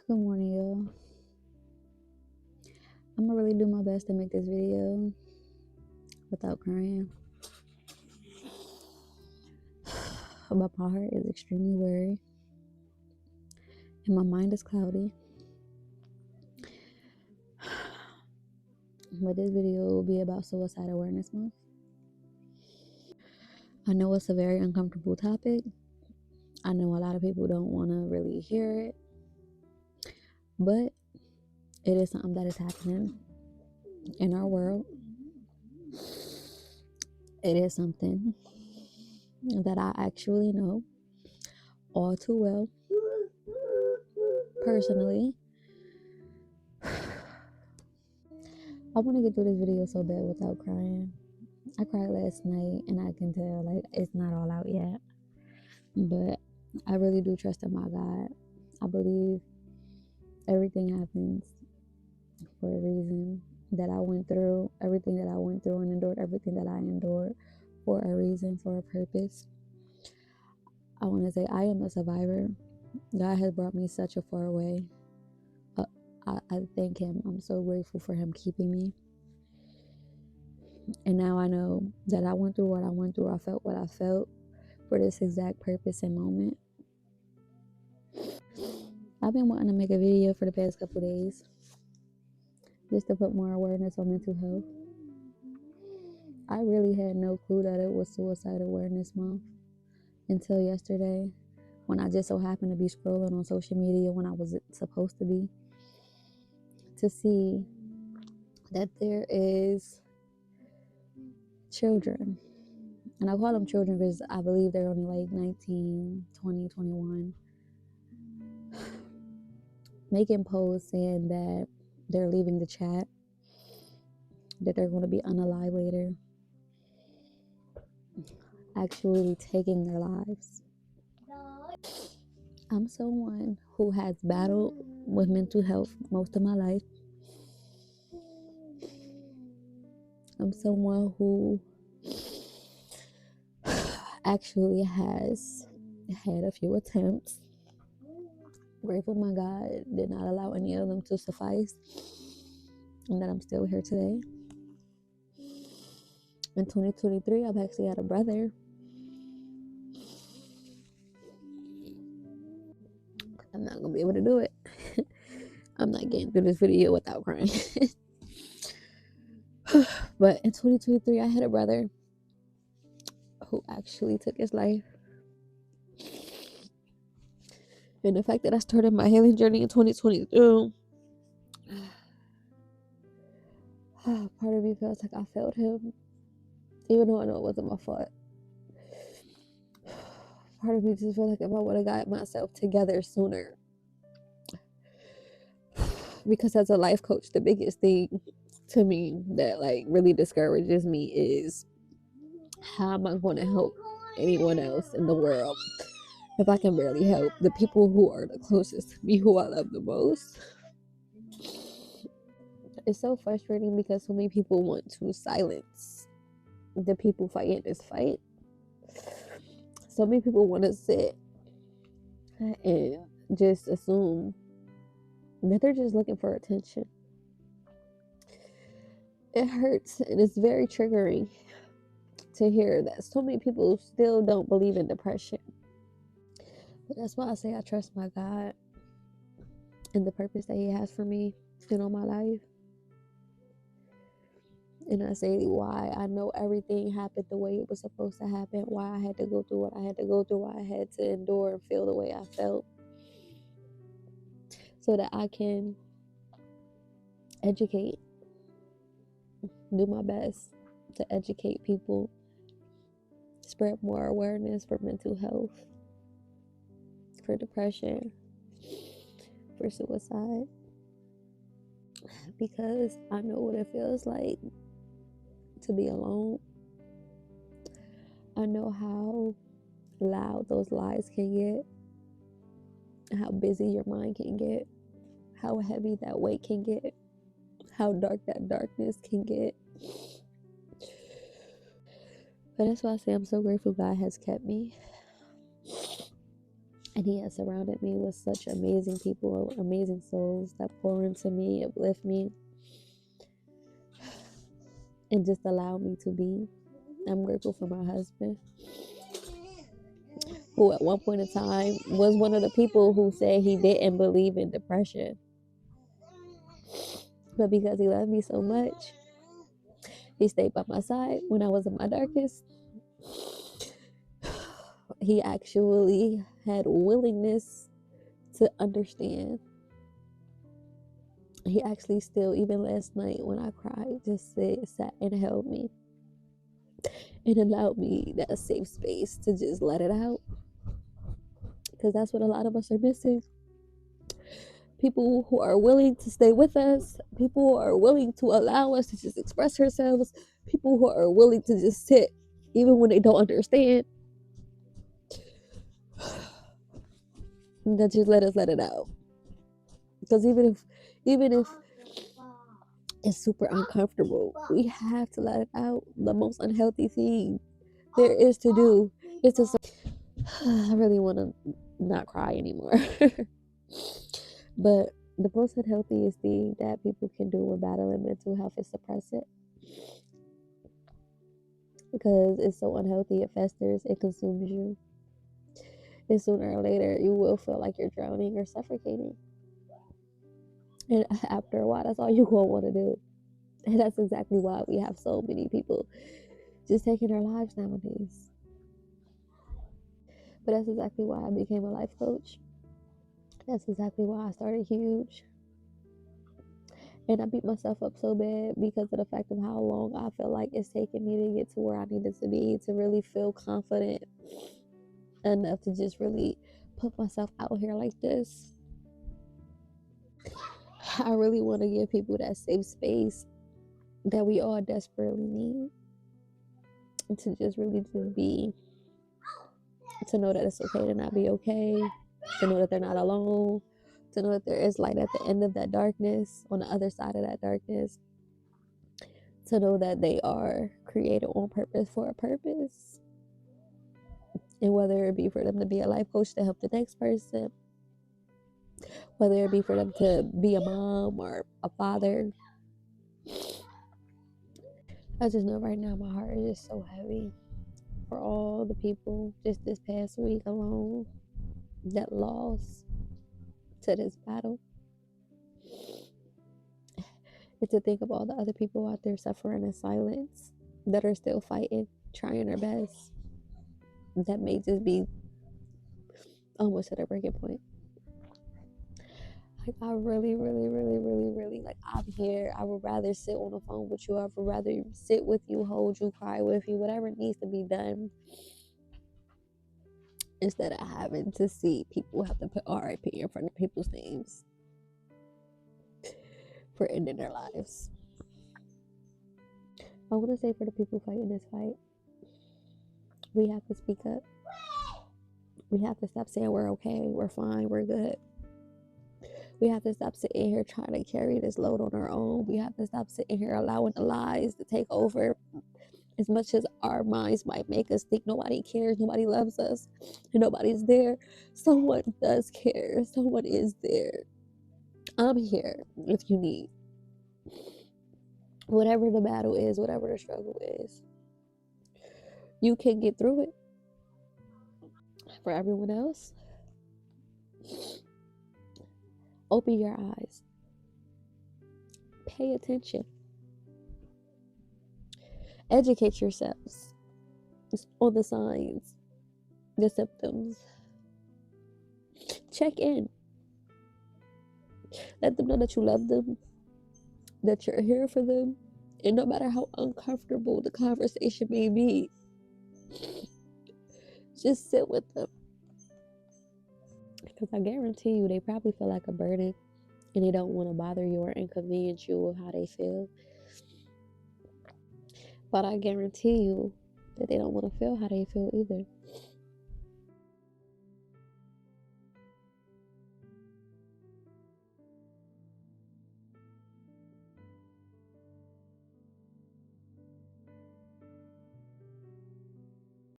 Good morning, y'all. I'm gonna really do my best to make this video without crying. But my heart is extremely worried and my mind is cloudy. But this video will be about Suicide Awareness Month. I know it's a very uncomfortable topic. I know a lot of people don't want to really hear it, but it is something that is happening in our world. It is something that I actually know all too well personally. I want to get through this video so bad without crying. I cried last night and I can tell like it's not all out yet. But I really do trust in my God. I believe everything happens for a reason. That I went through, everything that I went through and endured, everything that I endured for a reason, for a purpose. I want to say I am a survivor. God has brought me such a far way. I thank Him. I'm so grateful for Him keeping me. And now I know that I went through what I went through. I felt what I felt for this exact purpose and moment. I've been wanting to make a video for the past couple days just to put more awareness on mental health. I really had no clue that it was Suicide Awareness Month until yesterday, when I just so happened to be scrolling on social media when I was supposed to be, to see that there is children, and I call them children because I believe they're only like 19, 20, 21, making posts saying that they're leaving the chat, that they're going to be unalive later, actually taking their lives. I'm someone who has battled with mental health most of my life. I'm someone who actually has had a few attempts. Grateful my God did not allow any of them to suffice, and that I'm still here today. In 2023, I've actually had a brother. I'm not gonna be able to do it. I'm not getting through this video without crying. But in 2023, I had a brother who actually took his life. And the fact that I started my healing journey in 2022, part of me feels like I failed him, even though I know it wasn't my fault. Part of me just feels like if I would have got myself together sooner. Because as a life coach, the biggest thing to me that like really discourages me is, how am I going to help anyone else in the world if I can barely help the people who are the closest to me, who I love the most? It's so frustrating because so many people want to silence the people fighting this fight. So many people want to sit and just assume that they're just looking for attention. It hurts and it's very triggering to hear that so many people still don't believe in depression. But that's why I say I trust my God and the purpose that He has for me and all my life. And I say why I know everything happened the way it was supposed to happen, why I had to go through what I had to go through, why I had to endure and feel the way I felt, so that I can educate, do my best to educate people, spread more awareness for mental health, for depression, for suicide, because I know what it feels like to be alone. I know how loud those lies can get, how busy your mind can get, how heavy that weight can get, how dark that darkness can get. But that's why I say I'm so grateful God has kept me. And he has surrounded me with such amazing people, amazing souls that pour into me, uplift me, and just allow me to be. I'm grateful for my husband, who at one point in time was one of the people who said he didn't believe in depression. But because he loved me so much, he stayed by my side when I was in my darkest. He actually had willingness to understand. He actually still, even last night when I cried, just sat and held me and allowed me that safe space to just let it out. Because that's what a lot of us are missing. People who are willing to stay with us, people who are willing to allow us to just express ourselves, people who are willing to just sit even when they don't understand, that just let us let it out. Because even if it's super uncomfortable, we have to let it out. The most unhealthy thing there is to do is to I really want to not cry anymore. But the most unhealthiest thing that people can do when battling mental health is suppress it, because it's so unhealthy. It festers, it consumes you, and sooner or later you will feel like you're drowning or suffocating. And after a while, that's all you gonna want to do. And that's exactly why we have so many people just taking their lives nowadays. But that's exactly why I became a life coach. That's exactly why I started H.U.G.E. And I beat myself up so bad because of the fact of how long I feel like it's taken me to get to where I needed to be, to really feel confident enough to just really put myself out here like this. I really want to give people that safe space that we all desperately need, to just really just be, to know that it's okay to not be okay, to know that they're not alone, to know that there is light at the end of that darkness, on the other side of that darkness, to know that they are created on purpose for a purpose. And whether it be for them to be a life coach to help the next person, whether it be for them to be a mom or a father, I just know right now my heart is just so heavy for all the people just this past week alone that lost to this battle. And to think of all the other people out there suffering in silence, that are still fighting, trying their best, that may just be almost at a breaking point. Like, I really, really, really, really, really, like, I'm here. I would rather sit on the phone with you. I would rather sit with you, hold you, cry with you, whatever needs to be done, instead of having to see people have to put RIP in front of people's names for ending their lives. I want to say, for the people fighting this fight, we have to speak up. We have to stop saying we're okay, we're fine, we're good. We have to stop sitting here trying to carry this load on our own. We have to stop sitting here allowing the lies to take over. As much as our minds might make us think nobody cares, nobody loves us, and nobody's there, someone does care. Someone is there. I'm here if you need. Whatever the battle is, whatever the struggle is, you can get through it. For everyone else, open your eyes. Pay attention. Educate yourselves on the signs, the symptoms. Check in. Let them know that you love them, that you're here for them. And no matter how uncomfortable the conversation may be, just sit with them. Because I guarantee you, they probably feel like a burden and they don't want to bother you or inconvenience you with how they feel. But I guarantee you that they don't want to feel how they feel either.